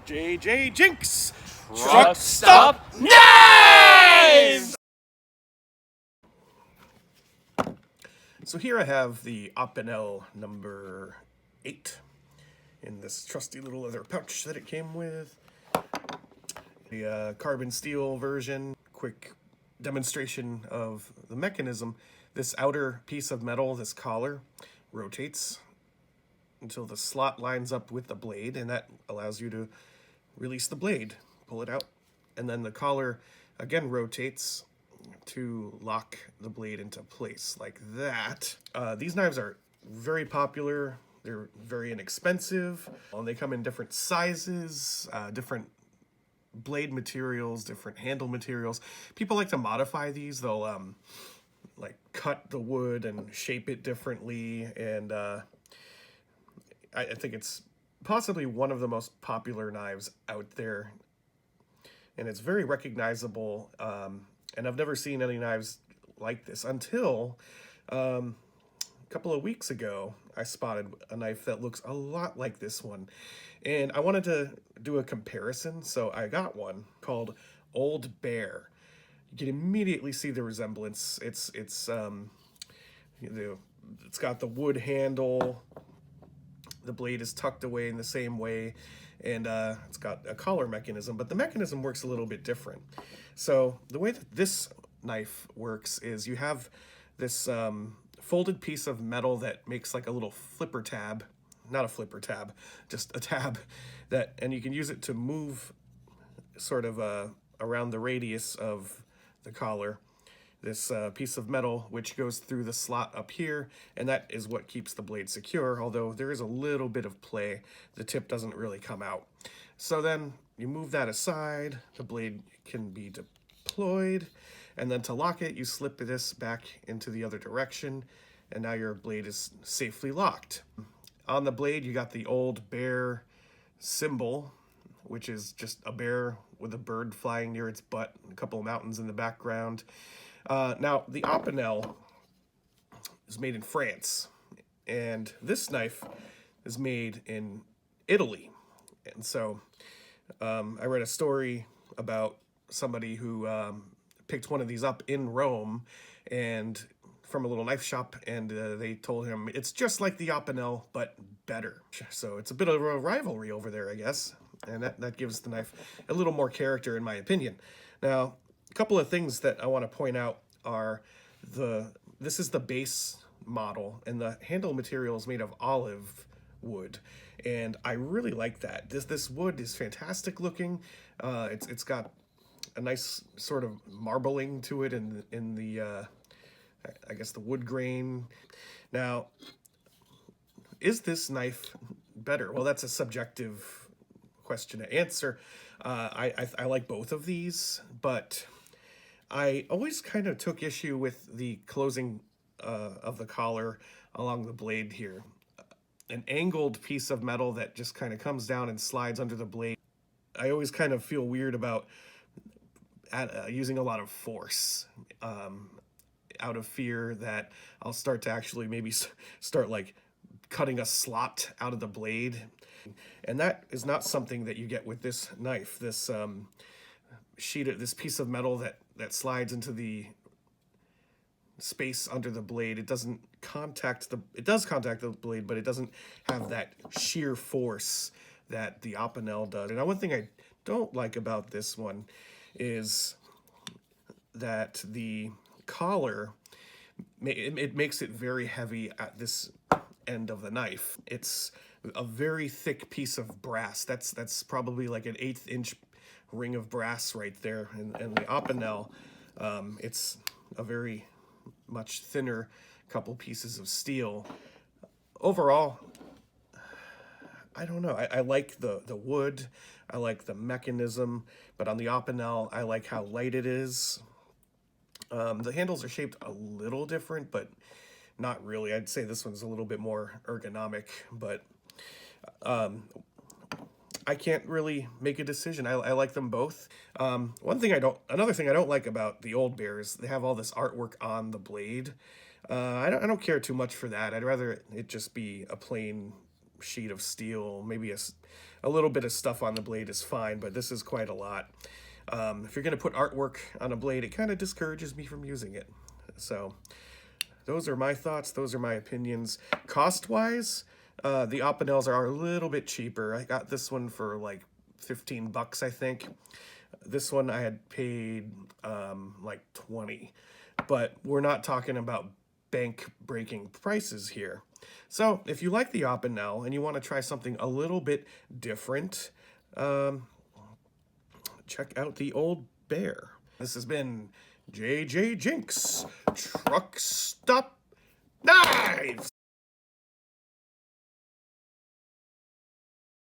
JJ Jinx! Truck Stop Knives! So here I have the Opinel number 8 in this trusty little leather pouch that it came with. The carbon steel version. Quick demonstration of the mechanism. This outer piece of metal, this collar, rotates until the slot lines up with the blade, and that allows you to release the blade, pull it out, and then the collar again rotates to lock the blade into place like that. These knives are very popular. They're very inexpensive. They come in different sizes, different blade materials, different handle materials. People like to modify these. They'll like cut the wood and shape it differently, and I think it's possibly one of the most popular knives out there, and it's very recognizable, and I've never seen any knives like this until a couple of weeks ago. I spotted a knife that looks a lot like this one, and I wanted to do a comparison, so I got one called Old Bear. You can immediately see the resemblance. It's got the wood handle. The blade is tucked away in the same way, and it's got a collar mechanism, but the mechanism works a little bit different. So the way that this knife works is you have this folded piece of metal that makes like a little flipper tab, not a flipper tab, just a tab, and you can use it to move sort of around the radius of the collar. This piece of metal which goes through the slot up here, and that is what keeps the blade secure, although there is a little bit of play. The tip doesn't really come out. So then you move that aside, the blade can be deployed, and then to lock it, you slip this back into the other direction, and now your blade is safely locked. On the blade, you got the Old Bear symbol, which is just a bear with a bird flying near its butt, and a couple of mountains in the background. Now, the Opinel is made in France, and this knife is made in Italy. And so I read a story about somebody who picked one of these up in Rome and from a little knife shop, and they told him it's just like the Opinel, but better. So it's a bit of a rivalry over there, I guess, and that gives the knife a little more character, in my opinion. Now, a couple of things that I want to point out are this is the base model, and the handle material is made of olive wood, and I really like that. This wood is fantastic looking. It's got a nice sort of marbling to it in the I guess the wood grain. Now, is this knife better? Well, that's a subjective question to answer. I like both of these, but I always kind of took issue with the closing of the collar along the blade here. An angled piece of metal that just kind of comes down and slides under the blade. I always kind of feel weird about using a lot of force out of fear that I'll start to actually maybe start like cutting a slot out of the blade. And that is not something that you get with this knife. This this piece of metal that slides into the space under the blade, it does contact the blade, but it doesn't have that sheer force that the Opinel does. And one thing I don't like about this one is that the collar, it makes it very heavy at this end of the knife. It's a very thick piece of brass. That's probably like an 1/8 inch ring of brass right there, and the Opinel, it's a very much thinner couple pieces of steel. Overall, I don't know. I like the wood, I like the mechanism, but on the Opinel, I like how light it is. The handles are shaped a little different, but not really. I'd say this one's a little bit more ergonomic, but I can't really make a decision. I like them both. Another thing I don't like about the Old Bear is they have all this artwork on the blade. I don't care too much for that. I'd rather it just be a plain sheet of steel, maybe a little bit of stuff on the blade is fine, but this is quite a lot. If you're going to put artwork on a blade, it kind of discourages me from using it. So those are my thoughts. Those are my opinions. Cost-wise, the Opinels are a little bit cheaper. I got this one for like 15 bucks, I think. This one I had paid like 20, but we're not talking about bank-breaking prices here. So if you like the Opinel and you want to try something a little bit different, check out the Old Bear. This has been JJ Jinx Truck Stop Knives.